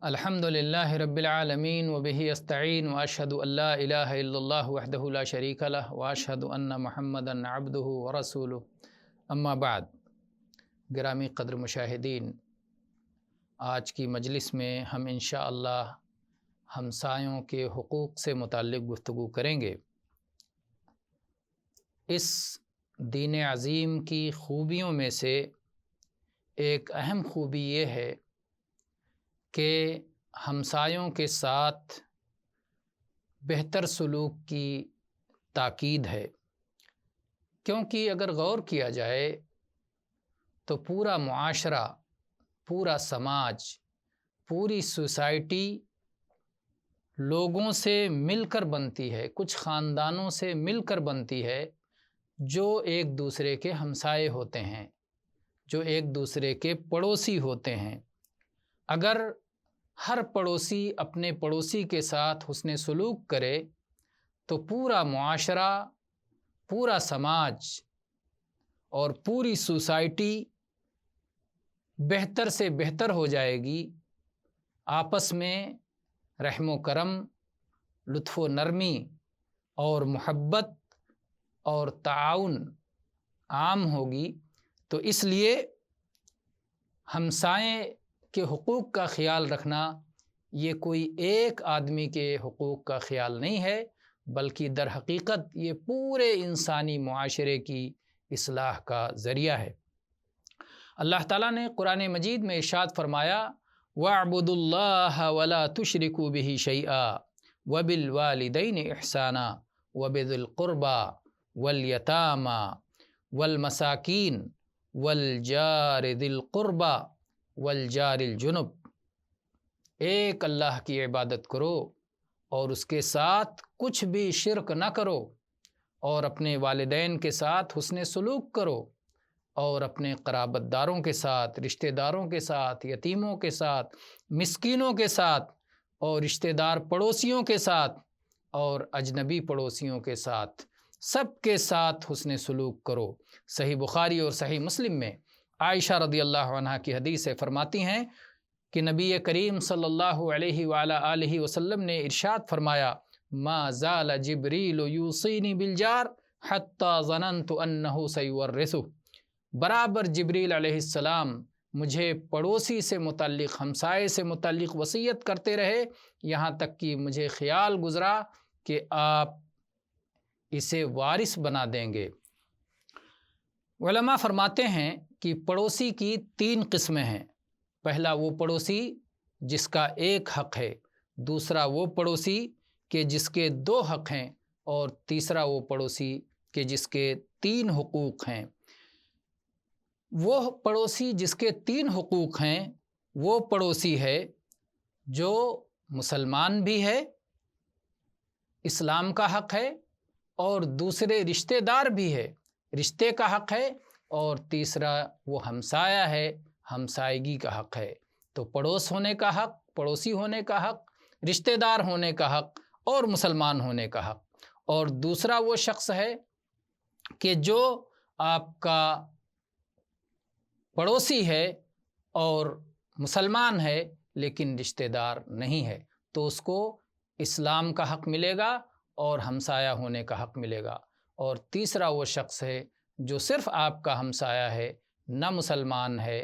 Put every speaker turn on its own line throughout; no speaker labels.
الحمدللہ رب العالمین وبہ استعین واشہد ان لا الہ الا اللہ وحدہ لا شریک لہ واشہد ان محمدا عبدہ ورسولہ اما بعد۔ گرامی قدر مشاہدین، آج کی مجلس میں ہم انشاءاللہ ہمسایوں کے حقوق سے متعلق گفتگو کریں گے۔ اس دین عظیم کی خوبیوں میں سے ایک اہم خوبی یہ ہے کہ ہمسایوں کے ساتھ بہتر سلوک کی تاکید ہے، کیونکہ اگر غور کیا جائے تو پورا معاشرہ، پورا سماج، پوری سوسائٹی لوگوں سے مل کر بنتی ہے، کچھ خاندانوں سے مل کر بنتی ہے جو ایک دوسرے کے ہمسائے ہوتے ہیں، جو ایک دوسرے کے پڑوسی ہوتے ہیں۔ اگر ہر پڑوسی اپنے پڑوسی کے ساتھ حسن سلوک کرے تو پورا معاشرہ، پورا سماج اور پوری سوسائٹی بہتر سے بہتر ہو جائے گی۔ آپس میں رحم و کرم، لطف و نرمی اور محبت اور تعاون عام ہوگی۔ تو اس لیے ہمسائے کے حقوق کا خیال رکھنا یہ کوئی ایک آدمی کے حقوق کا خیال نہیں ہے، بلکہ در حقیقت یہ پورے انسانی معاشرے کی اصلاح کا ذریعہ ہے۔ اللہ تعالیٰ نے قرآن مجید میں ارشاد فرمایا، وَاعْبُدُوا اللَّهَ وَلَا تُشْرِكُوا بِهِ شَيْئًا وَبِالْوَالِدَيْنِ إِحْسَانًا وَبِذِي الْقُرْبَى وَالْيَتَامَى وَالْمَسَاكِينِ وَالْجَارِ ذِي الْقُرْبَى والجار الجنب۔ ایک اللہ کی عبادت کرو اور اس کے ساتھ کچھ بھی شرک نہ کرو، اور اپنے والدین کے ساتھ حسن سلوک کرو، اور اپنے قرابت داروں کے ساتھ، رشتہ داروں کے ساتھ، یتیموں کے ساتھ، مسکینوں کے ساتھ، اور رشتہ دار پڑوسیوں کے ساتھ اور اجنبی پڑوسیوں کے ساتھ، سب کے ساتھ حسن سلوک کرو۔ صحیح بخاری اور صحیح مسلم میں عائشہ رضی اللہ عنہ کی حدیث فرماتی ہیں کہ نبی کریم صلی اللہ علیہ وآلہ آلہ وسلم نے ارشاد فرمایا، ما زال جبریل یوصینی بالجار حتی ظننت انہ سیورثہ۔ برابر جبریل علیہ السلام مجھے پڑوسی سے متعلق، ہمسائے سے متعلق وصیت کرتے رہے، یہاں تک کہ مجھے خیال گزرا کہ آپ اسے وارث بنا دیں گے۔ علماء فرماتے ہیں کہ پڑوسی کی تین قسمیں ہیں۔ پہلا وہ پڑوسی جس کا ایک حق ہے، دوسرا وہ پڑوسی کہ جس کے دو حق ہیں، اور تیسرا وہ پڑوسی کہ جس کے تین حقوق ہیں۔ وہ پڑوسی جس کے تین حقوق ہیں وہ پڑوسی ہے جو مسلمان بھی ہے، اسلام کا حق ہے، اور دوسرے رشتہ دار بھی ہے، رشتے کا حق ہے، اور تیسرا وہ ہمسایہ ہے، ہمسائیگی کا حق ہے۔ تو پڑوس ہونے کا حق، پڑوسی ہونے کا حق، رشتہ دار ہونے کا حق، اور مسلمان ہونے کا حق۔ اور دوسرا وہ شخص ہے کہ جو آپ کا پڑوسی ہے اور مسلمان ہے لیکن رشتہ دار نہیں ہے، تو اس کو اسلام کا حق ملے گا اور ہمسایہ ہونے کا حق ملے گا۔ اور تیسرا وہ شخص ہے جو صرف آپ کا ہمسایہ ہے، نہ مسلمان ہے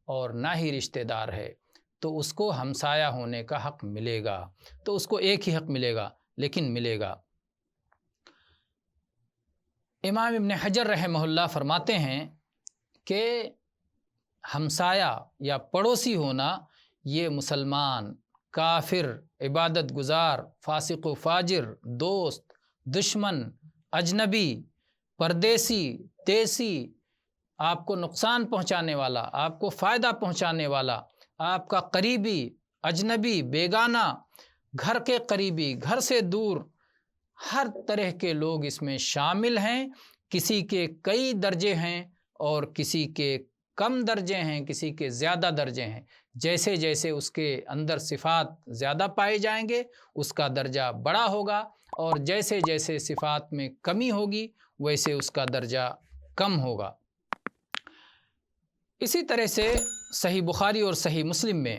اور نہ ہی رشتہ دار ہے، تو اس کو ہمسایہ ہونے کا حق ملے گا۔ تو اس کو ایک ہی حق ملے گا، لیکن ملے گا۔ امام ابن حجر رحمہ اللہ فرماتے ہیں کہ ہمسایہ یا پڑوسی ہونا یہ مسلمان، کافر، عبادت گزار، فاسق و فاجر، دوست، دشمن، اجنبی، پردیسی، دیسی، آپ کو نقصان پہنچانے والا، آپ کو فائدہ پہنچانے والا، آپ کا قریبی، اجنبی، بیگانہ، گھر کے قریبی، گھر سے دور، ہر طرح کے لوگ اس میں شامل ہیں۔ کسی کے کئی درجے ہیں اور کسی کے کم درجے ہیں، کسی کے زیادہ درجے ہیں۔ جیسے جیسے اس کے اندر صفات زیادہ پائے جائیں گے اس کا درجہ بڑا ہوگا، اور جیسے جیسے صفات میں کمی ہوگی ویسے اس کا درجہ کم ہوگا۔ اسی طرح سے صحیح بخاری اور صحیح مسلم میں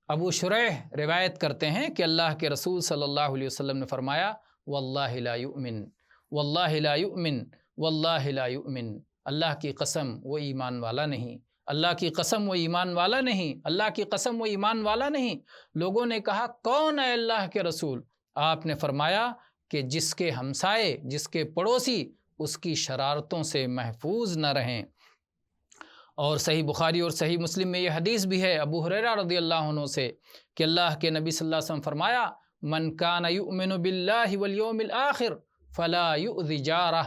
ابو شریح روایت کرتے ہیں کہ اللہ کے رسول صلی اللہ علیہ وسلم نے فرمایا واللہ لا یؤمن، واللہ لا یؤمن، واللہ لا یؤمن، اللہ کی قسم وہ ایمان والا نہیں، اللہ کی قسم وہ ایمان والا نہیں، اللہ کی قسم وہ ایمان والا نہیں۔ لوگوں نے کہا کون ہے اللہ کے رسول؟ آپ نے فرمایا کہ جس کے ہمسائے، جس کے پڑوسی اس کی شرارتوں سے محفوظ نہ رہیں۔ اور صحیح بخاری اور صحیح مسلم میں یہ حدیث بھی ہے ابو ہریرہ رضی اللہ عنہ سے کہ اللہ کے نبی صلی اللہ علیہ وسلم فرمایا من کان یؤمن باللہ والیوم الآخر فلا یؤذی جارہ،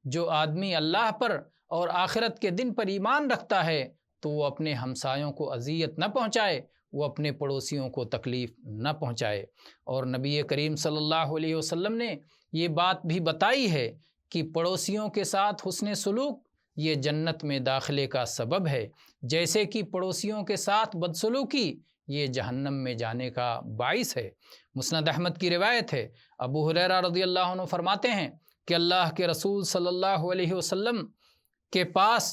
جو آدمی اللہ پر اور آخرت کے دن پر ایمان رکھتا ہے تو وہ اپنے ہمسایوں کو اذیت نہ پہنچائے، وہ اپنے پڑوسیوں کو تکلیف نہ پہنچائے۔ اور نبی کریم صلی اللہ علیہ وسلم نے یہ بات بھی بتائی ہے کہ پڑوسیوں کے ساتھ حسن سلوک یہ جنت میں داخلے کا سبب ہے، جیسے کہ پڑوسیوں کے ساتھ بدسلوکی یہ جہنم میں جانے کا باعث ہے۔ مسند احمد کی روایت ہے، ابو ہریرہ رضی اللہ عنہ فرماتے ہیں کہ اللہ کے رسول صلی اللہ علیہ وسلم کے پاس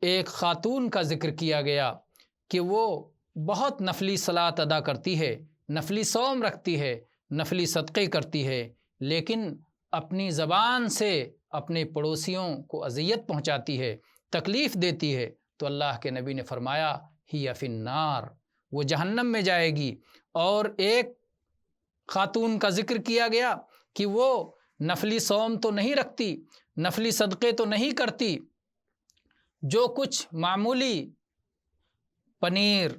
ایک خاتون کا ذکر کیا گیا کہ وہ بہت نفلی صلاۃ ادا کرتی ہے، نفلی صوم رکھتی ہے، نفلی صدقے کرتی ہے، لیکن اپنی زبان سے اپنے پڑوسیوں کو اذیت پہنچاتی ہے، تکلیف دیتی ہے، تو اللہ کے نبی نے فرمایا ہی فی النار، وہ جہنم میں جائے گی۔ اور ایک خاتون کا ذکر کیا گیا کہ وہ نفلی صوم تو نہیں رکھتی، نفلی صدقے تو نہیں کرتی، جو کچھ معمولی پنیر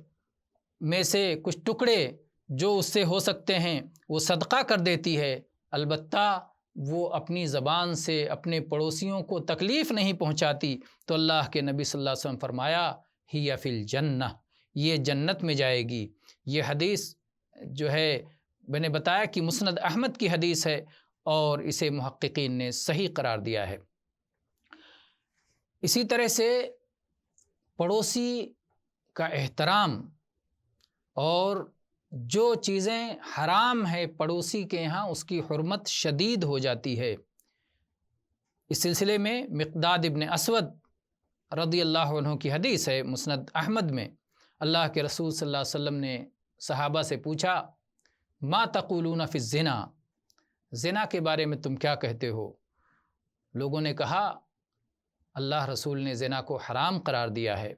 میں سے کچھ ٹکڑے جو اس سے ہو سکتے ہیں وہ صدقہ کر دیتی ہے، البتہ وہ اپنی زبان سے اپنے پڑوسیوں کو تکلیف نہیں پہنچاتی، تو اللہ کے نبی صلی اللہ علیہ وسلم فرمایا ہی فی الجنہ، یہ جنت میں جائے گی۔ یہ حدیث جو ہے میں نے بتایا کہ مسند احمد کی حدیث ہے اور اسے محققین نے صحیح قرار دیا ہے۔ اسی طرح سے پڑوسی کا احترام، اور جو چیزیں حرام ہے پڑوسی کے یہاں اس کی حرمت شدید ہو جاتی ہے۔ اس سلسلے میں مقداد ابن اسود رضی اللہ عنہ کی حدیث ہے مسند احمد میں، اللہ کے رسول صلی اللہ علیہ وسلم نے صحابہ سے پوچھا ما تقولون فی الزنا، زنا کے بارے میں تم کیا کہتے ہو؟ لوگوں نے کہا اللہ رسول نے زنا کو حرام قرار دیا ہے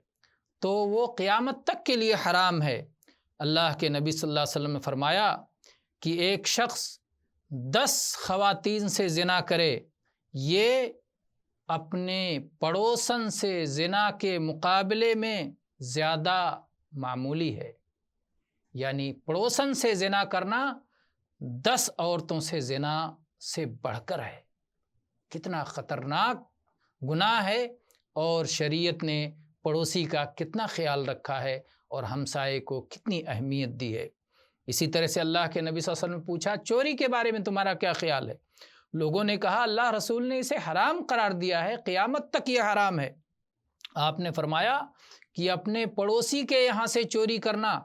تو وہ قیامت تک کے لیے حرام ہے۔ اللہ کے نبی صلی اللہ علیہ وسلم نے فرمایا کہ ایک شخص 10 خواتین سے زنا کرے، یہ اپنے پڑوسن سے زنا کے مقابلے میں زیادہ معمولی ہے، یعنی پڑوسن سے زنا کرنا 10 عورتوں سے زنا سے بڑھ کر ہے۔ کتنا خطرناک گناہ ہے، اور شریعت نے پڑوسی کا کتنا خیال رکھا ہے اور ہمسائے کو کتنی اہمیت دی ہے۔ اسی طرح سے اللہ کے نبی صلی اللہ علیہ وسلم نے پوچھا چوری کے بارے میں تمہارا کیا خیال ہے؟ لوگوں نے کہا اللہ رسول نے اسے حرام قرار دیا ہے، قیامت تک یہ حرام ہے۔ آپ نے فرمایا کہ اپنے پڑوسی کے یہاں سے چوری کرنا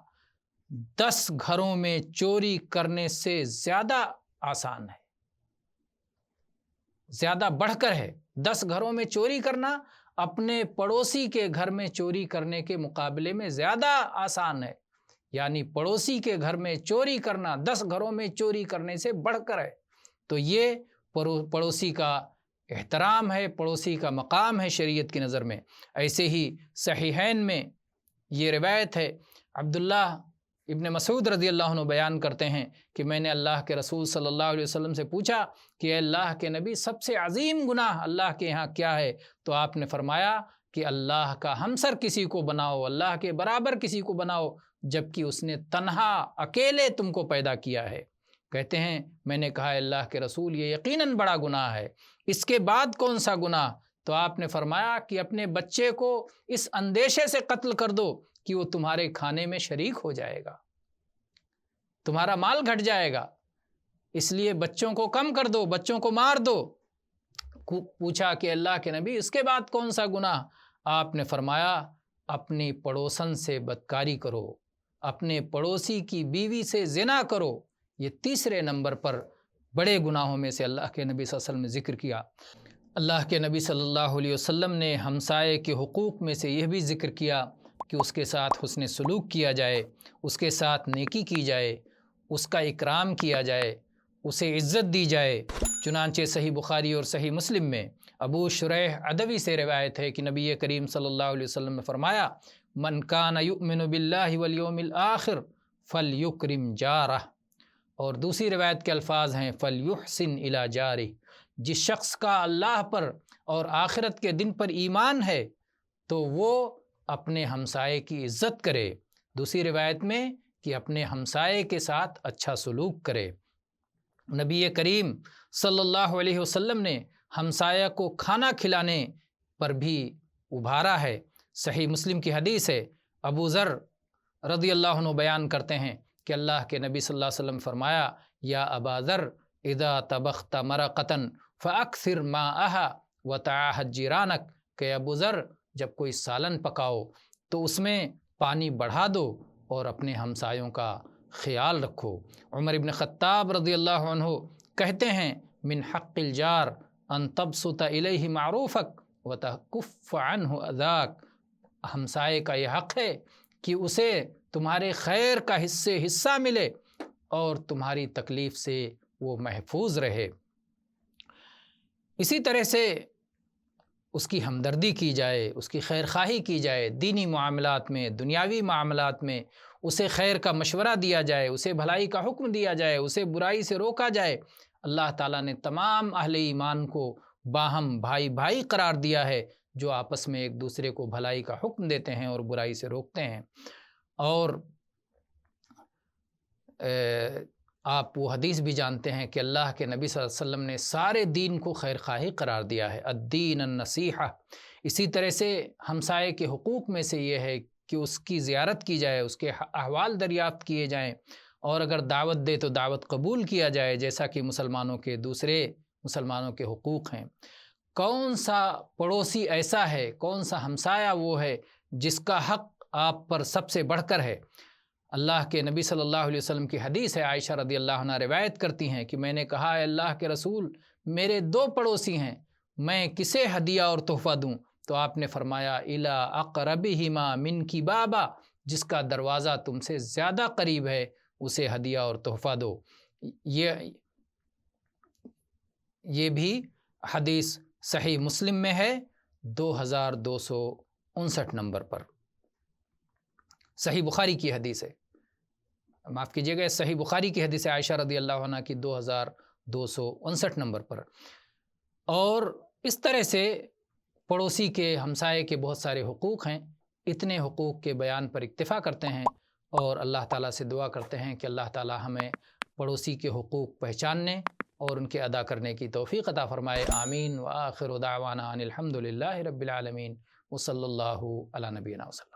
10 گھروں میں چوری کرنے سے زیادہ آسان ہے، زیادہ بڑھ کر ہے۔ 10 گھروں میں چوری کرنا اپنے پڑوسی کے گھر میں چوری کرنے کے مقابلے میں زیادہ آسان ہے، یعنی پڑوسی کے گھر میں چوری کرنا 10 گھروں میں چوری کرنے سے بڑھ کر ہے۔ تو یہ پڑوسی کا احترام ہے، پڑوسی کا مقام ہے شریعت کی نظر میں۔ ایسے ہی صحیحین میں یہ روایت ہے، عبداللہ ابن مسعود رضی اللہ عنہ بیان کرتے ہیں کہ میں نے اللہ کے رسول صلی اللہ علیہ وسلم سے پوچھا کہ اے اللہ کے نبی سب سے عظیم گناہ اللہ کے یہاں کیا ہے؟ تو آپ نے فرمایا کہ اللہ کا ہمسر کسی کو بناؤ، اللہ کے برابر کسی کو بناؤ، جبکہ اس نے تنہا اکیلے تم کو پیدا کیا ہے۔ کہتے ہیں میں نے کہا اللہ کے رسول یہ یقیناً بڑا گناہ ہے، اس کے بعد کون سا گناہ؟ تو آپ نے فرمایا کہ اپنے بچے کو اس اندیشے سے قتل کر دو کہ وہ تمہارے کھانے میں شریک ہو جائے گا، تمہارا مال گھٹ جائے گا، اس لیے بچوں کو کم کر دو، بچوں کو مار دو۔ پوچھا کہ اللہ کے نبی اس کے بعد کون سا گناہ؟ آپ نے فرمایا اپنی پڑوسن سے بدکاری کرو، اپنے پڑوسی کی بیوی سے زنا کرو۔ یہ تیسرے نمبر پر بڑے گناہوں میں سے اللہ کے نبی صلی اللہ علیہ وسلم نے ذکر کیا۔ اللہ کے نبی صلی اللہ علیہ وسلم نے ہمسائے کے حقوق میں سے یہ بھی ذکر کیا کہ اس کے ساتھ حسن سلوک کیا جائے، اس کے ساتھ نیکی کی جائے، اس کا اکرام کیا جائے، اسے عزت دی جائے۔ چنانچہ صحیح بخاری اور صحیح مسلم میں ابو شریح عدوی سے روایت ہے کہ نبی کریم صلی اللہ علیہ وسلم نے فرمایا، من کان یؤمن باللہ والیوم الآخر فلیکرم جارہ، اور دوسری روایت کے الفاظ ہیں فلیحسن الی جارہ، جس شخص کا اللہ پر اور آخرت کے دن پر ایمان ہے تو وہ اپنے ہمسائے کی عزت کرے۔ دوسری روایت میں کہ اپنے ہمسائے کے ساتھ اچھا سلوک کرے۔ نبی کریم صلی اللہ علیہ وسلم نے ہمسایہ کو کھانا کھلانے پر بھی ابھارا ہے۔ صحیح مسلم کی حدیث ہے، ابو ذر رضی اللہ عنہ بیان کرتے ہیں کہ اللہ کے نبی صلی اللہ علیہ وسلم فرمایا، یا ابا ذر اذا طبخت مرقۃ فاکثر ماءھا وتعاہد جیرانک، کہ ابو ذر جب کوئی سالن پکاؤ تو اس میں پانی بڑھا دو اور اپنے ہمسایوں کا خیال رکھو۔ عمر بن خطاب رضی اللہ عنہ کہتے ہیں، من حق الجار ان تبسط الیہ معروفک وتکف عنہ اذاک، ہمسائے کا یہ حق ہے کہ اسے تمہارے خیر کا حصہ ملے اور تمہاری تکلیف سے وہ محفوظ رہے۔ اسی طرح سے اس کی ہمدردی کی جائے، اس کی خیر خواہی کی جائے، دینی معاملات میں، دنیاوی معاملات میں اسے خیر کا مشورہ دیا جائے، اسے بھلائی کا حکم دیا جائے، اسے برائی سے روکا جائے۔ اللہ تعالیٰ نے تمام اہل ایمان کو باہم بھائی بھائی قرار دیا ہے، جو آپس میں ایک دوسرے کو بھلائی کا حکم دیتے ہیں اور برائی سے روکتے ہیں۔ اور آپ وہ حدیث بھی جانتے ہیں کہ اللہ کے نبی صلی اللہ علیہ وسلم نے سارے دین کو خیر خواہی قرار دیا ہے، الدین النصیحہ۔ اسی طرح سے ہمسائے کے حقوق میں سے یہ ہے کہ اس کی زیارت کی جائے، اس کے احوال دریافت کیے جائیں، اور اگر دعوت دے تو دعوت قبول کیا جائے، جیسا کہ مسلمانوں کے دوسرے مسلمانوں کے حقوق ہیں۔ کون سا پڑوسی ایسا ہے، کون سا ہمسایہ وہ ہے جس کا حق آپ پر سب سے بڑھ کر ہے؟ اللہ کے نبی صلی اللہ علیہ وسلم کی حدیث ہے، عائشہ رضی اللہ عنہ روایت کرتی ہیں کہ میں نے کہا، اے اللہ کے رسول، میرے 2 پڑوسی ہیں، میں کسے ہدیہ اور تحفہ دوں؟ تو آپ نے فرمایا، الی اقربہما منکی بابا، جس کا دروازہ تم سے زیادہ قریب ہے اسے ہدیہ اور تحفہ دو۔ یہ بھی حدیث صحیح مسلم میں ہے 2259 نمبر پر۔ صحیح بخاری کی حدیث ہے، معاف کیجیے گا، صحیح بخاری کی حدیث ہے عائشہ رضی اللہ عنہ کی 2259 نمبر پر۔ اور اس طرح سے پڑوسی کے، ہمسائے کے بہت سارے حقوق ہیں۔ اتنے حقوق کے بیان پر اکتفا کرتے ہیں اور اللہ تعالیٰ سے دعا کرتے ہیں کہ اللہ تعالیٰ ہمیں پڑوسی کے حقوق پہچاننے اور ان کے ادا کرنے کی توفیق عطا فرمائے۔ آمین۔ وآخر دعوانا ان الحمد للہ رب العالمین، وصلی اللہ علی نبینا وسلم۔